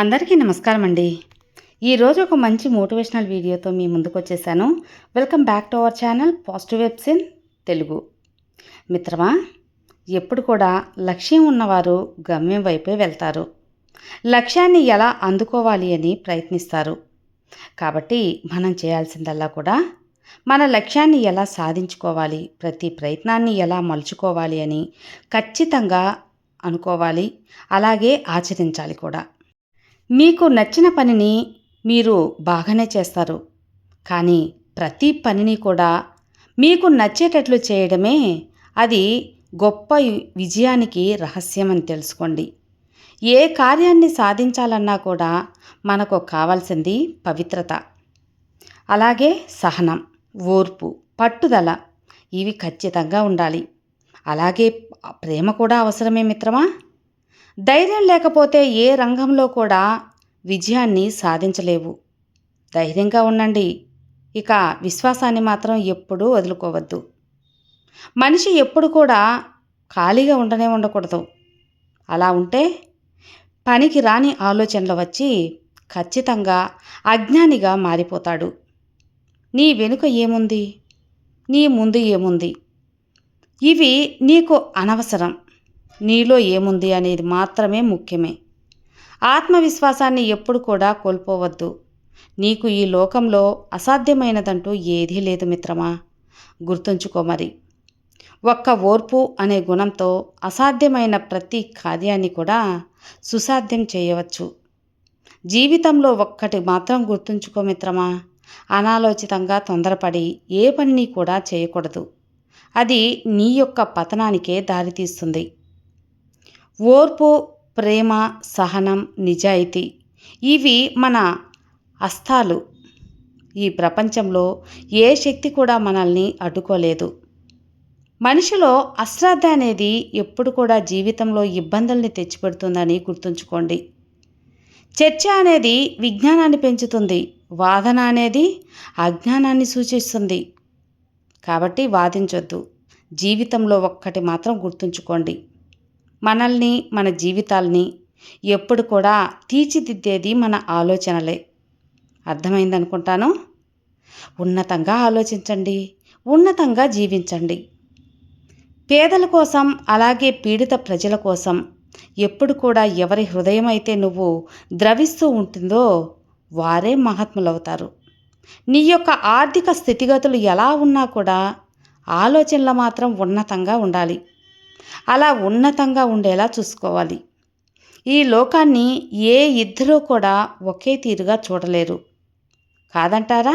అందరికీ నమస్కారం అండి. ఈరోజు ఒక మంచి మోటివేషనల్ వీడియోతో మీ ముందుకు వచ్చేసాను. Welcome back to our channel positive webs in Telugu. మిత్రమా, ఎప్పుడు కూడా లక్ష్యం ఉన్నవారు గమ్యం వైపే వెళ్తారు. లక్ష్యాన్ని ఎలా అందుకోవాలి అని ప్రయత్నిస్తారు. కాబట్టి మనం చేయాల్సిందల్లా కూడా మన లక్ష్యాన్ని ఎలా సాధించుకోవాలి, ప్రతి ప్రయత్నాన్ని ఎలా మలుచుకోవాలి అని ఖచ్చితంగా అనుకోవాలి. అలాగే ఆచరించాలి కూడా. మీకు నచ్చిన పనిని మీరు బాగానే చేస్తారు. కానీ ప్రతి పనిని కూడా మీకు నచ్చేటట్లు చేయడమే అది గొప్ప విజయానికి రహస్యం అని తెలుసుకోండి. ఏ కార్యాన్ని సాధించాలన్నా కూడా మనకు కావాల్సింది పవిత్రత, అలాగే సహనం, ఓర్పు, పట్టుదల ఇవి ఖచ్చితంగా ఉండాలి. అలాగే ప్రేమ కూడా అవసరమే మిత్రమా. ధైర్యం లేకపోతే ఏ రంగంలో కూడా విజయాన్ని సాధించలేవు. ధైర్యంగా ఉండండి. ఇక విశ్వాసాన్ని మాత్రం ఎప్పుడూ వదులుకోవద్దు. మనిషి ఎప్పుడు కూడా ఖాళీగా ఉండకూడదు. అలా ఉంటే పనికి రాని ఆలోచనలు వచ్చి ఖచ్చితంగా అజ్ఞానిగా మారిపోతాడు. నీ వెనుక ఏముంది, నీ ముందు ఏముంది, ఇవి నీకు అనవసరం. నీలో ఏముంది అనేది మాత్రమే ముఖ్యమే. ఆత్మవిశ్వాసాన్ని ఎప్పుడు కూడా కోల్పోవద్దు. నీకు ఈ లోకంలో అసాధ్యమైనదంటూ ఏదీ లేదు మిత్రమా. గుర్తుంచుకో మరి. ఒక్క ఓర్పు అనే గుణంతో అసాధ్యమైన ప్రతి కార్యాన్ని కూడా సుసాధ్యం చేయవచ్చు. జీవితంలో ఒక్కటి మాత్రం గుర్తుంచుకో మిత్రమా, అనాలోచితంగా తొందరపడి ఏ పనిని కూడా చేయకూడదు. అది నీ యొక్క పతనానికే దారితీస్తుంది. ఓర్పు, ప్రేమ, సహనం, నిజాయితీ ఇవి మన అస్త్రాలు. ఈ ప్రపంచంలో ఏ శక్తి కూడా మనల్ని అడ్డుకోలేదు. మనిషిలో అశ్రద్ధ అనేది ఎప్పుడు కూడా జీవితంలో ఇబ్బందుల్ని తెచ్చిపెడుతుందని గుర్తుంచుకోండి. చర్చ అనేది విజ్ఞానాన్ని పెంచుతుంది, వాదన అనేది అజ్ఞానాన్ని సూచిస్తుంది. కాబట్టి వాదించొద్దు. జీవితంలో ఒక్కటి మాత్రం గుర్తుంచుకోండి, మనల్ని, మన జీవితాల్ని ఎప్పుడు కూడా తీర్చిదిద్దేది మన ఆలోచనలే. అర్థమైందనుకుంటాను. ఉన్నతంగా ఆలోచించండి, ఉన్నతంగా జీవించండి. పేదల కోసం, అలాగే పీడిత ప్రజల కోసం ఎప్పుడు కూడా ఎవరి హృదయం అయితే నువ్వు ద్రవిస్తూ ఉంటుందో వారే మహాత్ములవుతారు. నీ యొక్క ఆర్థిక స్థితిగతులు ఎలా ఉన్నా కూడా ఆలోచనలు మాత్రం ఉన్నతంగా ఉండాలి. అలా ఉన్నతంగా ఉండేలా చూసుకోవాలి. ఈ లోకాన్ని ఏ ఇద్దరూ కూడా ఒకే తీరుగా చూడలేరు కాదంటారా.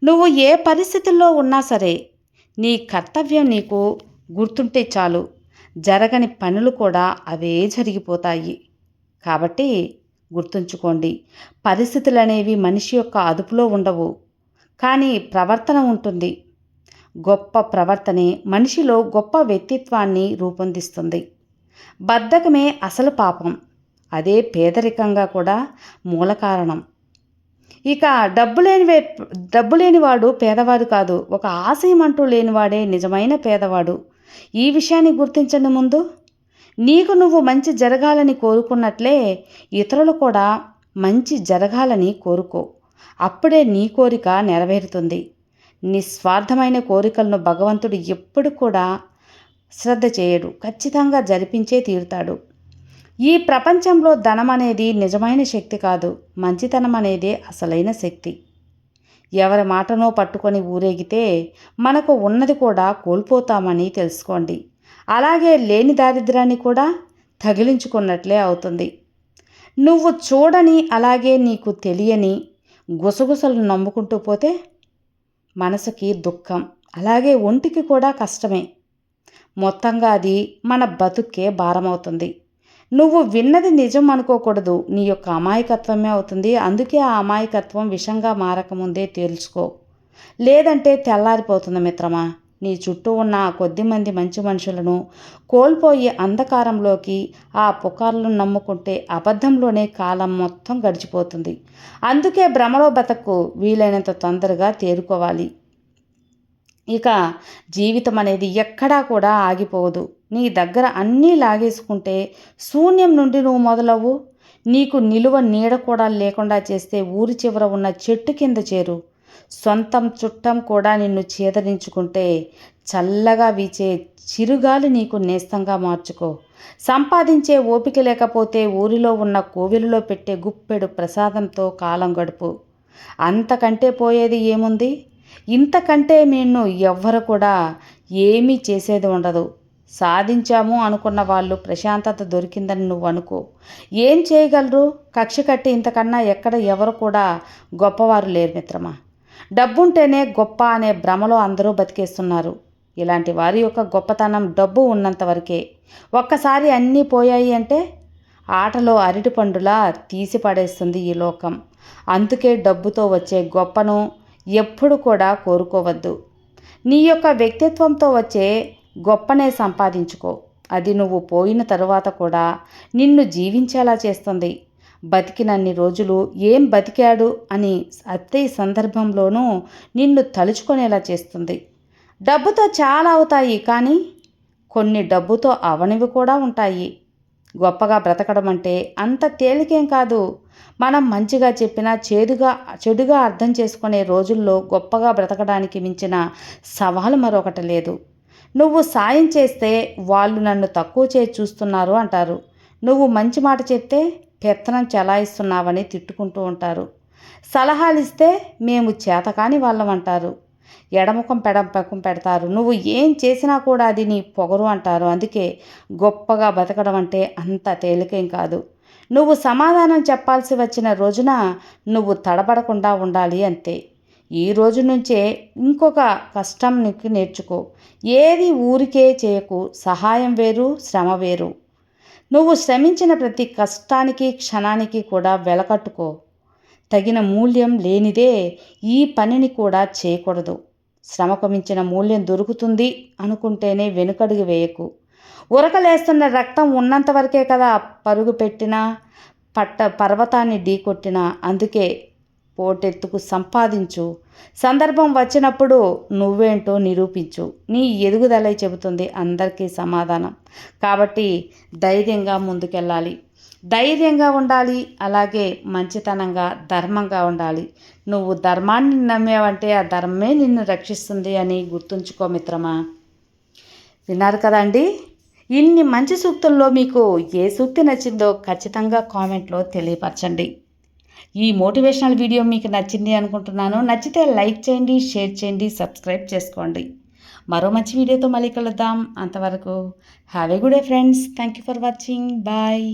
నువ్వు ఏ పరిస్థితుల్లో ఉన్నా సరే నీ కర్తవ్యం నీకు గుర్తుంటే చాలు. జరగని పనులు కూడా అవే జరిగిపోతాయి. కాబట్టి గుర్తుంచుకోండి, పరిస్థితులు అనేవి మనిషి యొక్క అదుపులో ఉండవు, కానీ ప్రవర్తన ఉంటుంది. గొప్ప ప్రవర్తనే మనిషిలో గొప్ప వ్యక్తిత్వాన్ని రూపొందిస్తుంది. బద్ధకమే అసలు పాపం, అదే పేదరికంగా కూడా మూల కారణం. ఇక డబ్బు లేనివాడు పేదవాడు కాదు, ఒక ఆశయం అంటూ లేనివాడే నిజమైన పేదవాడు. ఈ విషయాన్ని గుర్తించండి. ముందు నీకు నువ్వు మంచి జరగాలని కోరుకున్నట్లే ఇతరులు కూడా మంచి జరగాలని కోరుకో. అప్పుడే నీ కోరిక నెరవేరుతుంది. నిస్వార్థమైన కోరికలను భగవంతుడు ఎప్పుడు కూడా శ్రద్ధ చేయడు, ఖచ్చితంగా జరిపించే తీరుతాడు. ఈ ప్రపంచంలో ధనం అనేది నిజమైన శక్తి కాదు, మంచితనం అనేదే అసలైన శక్తి. ఎవరి మాటనో పట్టుకొని ఊరేగితే మనకు ఉన్నది కూడా కోల్పోతామని తెలుసుకోండి. అలాగే లేని దారిద్ర్యాన్ని కూడా తగిలించుకున్నట్లే అవుతుంది. నువ్వు చూడని, అలాగే నీకు తెలియని గుసగుసలు నమ్ముకుంటూ పోతే మనసుకి దుఃఖం, అలాగే ఒంటికి కూడా కష్టమే. మొత్తంగా అది మన బతుక్కే భారమవుతుంది. నువ్వు విన్నది నిజం అనుకోకూడదు, నీ యొక్క అమాయకత్వమే అవుతుంది. అందుకే ఆ అమాయకత్వం విషంగా మారకముందే తెలుసుకో, లేదంటే తెల్లారిపోతుంది మిత్రమా. నీ చుట్టూ ఉన్న కొద్దిమంది మంచి మనుషులను కోల్పోయే అంధకారంలోకి ఆ పుకార్లను నమ్ముకుంటే అబద్ధంలోనే కాలం మొత్తం గడిచిపోతుంది. అందుకే భ్రమలో బతకు, వీలైనంత తొందరగా తేరుకోవాలి. ఇక జీవితం అనేది ఎక్కడా కూడా ఆగిపోదు. నీ దగ్గర అన్నీ లాగేసుకుంటే శూన్యం నుండి నువ్వు మొదలవు. నీకు నిలువ నీడ కూడా లేకుండా చేస్తే ఊరి చివర ఉన్న చెట్టు కింద చేరు. సొంతం చుట్టం కూడా నిన్ను చేదరించుకుంటే చల్లగా వీచే చిరుగాలి నీకు నేస్తంగా మార్చుకో. సంపాదించే ఓపిక లేకపోతే ఊరిలో ఉన్న కోవిలులో పెట్టే గుప్పెడు ప్రసాదంతో కాలం గడుపు. అంతకంటే పోయేది ఏముంది? ఇంతకంటే నిన్ను ఎవ్వరు కూడా ఏమీ చేసేది ఉండదు. సాధించాము అనుకున్న వాళ్ళు ప్రశాంతత దొరికిందని నువ్వు అనుకో. ఏం చేయగలరు? కక్ష కట్టి ఇంతకన్నా ఎక్కడ ఎవరు కూడా గొప్పవారు లేరు మిత్రమా. డబ్బుంటేనే గొప్ప అనే భ్రమలో అందరూ బతికేస్తున్నారు. ఇలాంటి వారి యొక్క గొప్పతనం డబ్బు ఉన్నంత వరకే. ఒక్కసారి అన్నీ పోయాయి అంటే ఆటలో అరటిపండులా తీసి పడేస్తుంది ఈ లోకం. అందుకే డబ్బుతో వచ్చే గొప్పను ఎప్పుడు కూడా కోరుకోవద్దు. నీ యొక్క వ్యక్తిత్వంతో వచ్చే గొప్పనే సంపాదించుకో. అది నువ్వు పోయిన తరువాత కూడా నిన్ను జీవించేలా చేస్తుంది. బతికినన్ని రోజులు ఏం బతికాడు అని ప్రతి సందర్భంలోనూ నిన్ను తలుచుకునేలా చేస్తుంది. డబ్బుతో చాలా అవుతాయి, కానీ కొన్ని డబ్బుతో అవనివి కూడా ఉంటాయి. గొప్పగా బ్రతకడం అంటే అంత తేలికేం కాదు. మనం మంచిగా చెప్పినా చెడుగా అర్థం చేసుకునే రోజుల్లో గొప్పగా బ్రతకడానికి మించిన సవాలు మరొకటి లేదు. నువ్వు సాయం చేస్తే వాళ్ళు నన్ను తక్కువ చేసి చూస్తున్నారు అంటారు. నువ్వు మంచి మాట చెప్తే పెత్తనం చెలాయిస్తున్నావని తిట్టుకుంటూ ఉంటారు. సలహాలు ఇస్తే మేము చేతకాని వాళ్ళం అంటారు. ఎడముఖం పెడముఖం పెడతారు. నువ్వు ఏం చేసినా కూడా అది నీ పొగరు అంటారు. అందుకే గొప్పగా బతకడం అంటే అంత తేలికేం కాదు. నువ్వు సమాధానం చెప్పాల్సి వచ్చిన రోజున నువ్వు తడబడకుండా ఉండాలి అంతే. ఈ రోజు నుంచే ఇంకొక కష్టం నీకు నేర్చుకో. ఏది ఊరికే చేయకు. సహాయం వేరు, శ్రమ వేరు. నువ్వు శ్రమించిన ప్రతి కష్టానికి క్షణానికి కూడా వెలకట్టుకో. తగిన మూల్యం లేనిదే ఈ పనిని కూడా చేయకూడదు. శ్రమకు మించిన మూల్యం దొరుకుతుంది అనుకుంటేనే వెనుకడుగు వేయకు. ఉరకలేస్తున్న రక్తం ఉన్నంత వరకే కదా పరుగు పెట్టినా పర్వతాన్ని ఢీకొట్టినా. అందుకే పోటెత్తుకు సంపాదించు. సందర్భం వచ్చినప్పుడు నువ్వేంటో నిరూపించు. నీ ఎదుగుదలై చెబుతుంది అందరికీ సమాధానం. కాబట్టి ధైర్యంగా ముందుకెళ్ళాలి. ధైర్యంగా ఉండాలి. అలాగే మంచితనంగా, ధర్మంగా ఉండాలి. నువ్వు ధర్మాన్ని నమ్మేవంటే ఆ ధర్మమే నిన్ను రక్షిస్తుంది అని గుర్తుంచుకో మిత్రమా. విన్నారు కదండి. ఇన్ని మంచి సూక్తుల్లో మీకు ఏ సూక్తి నచ్చిందో ఖచ్చితంగా కామెంట్లో తెలియపరచండి. ఈ మోటివేషనల్ వీడియో మీకు నచ్చింది అనుకుంటున్నాను. నచ్చితే లైక్ చేయండి, షేర్ చేయండి, సబ్స్క్రైబ్ చేసుకోండి. మరో మంచి వీడియోతో మళ్ళీ కలుద్దాం. అంతవరకు have a good day friends. Thank you for watching. Bye.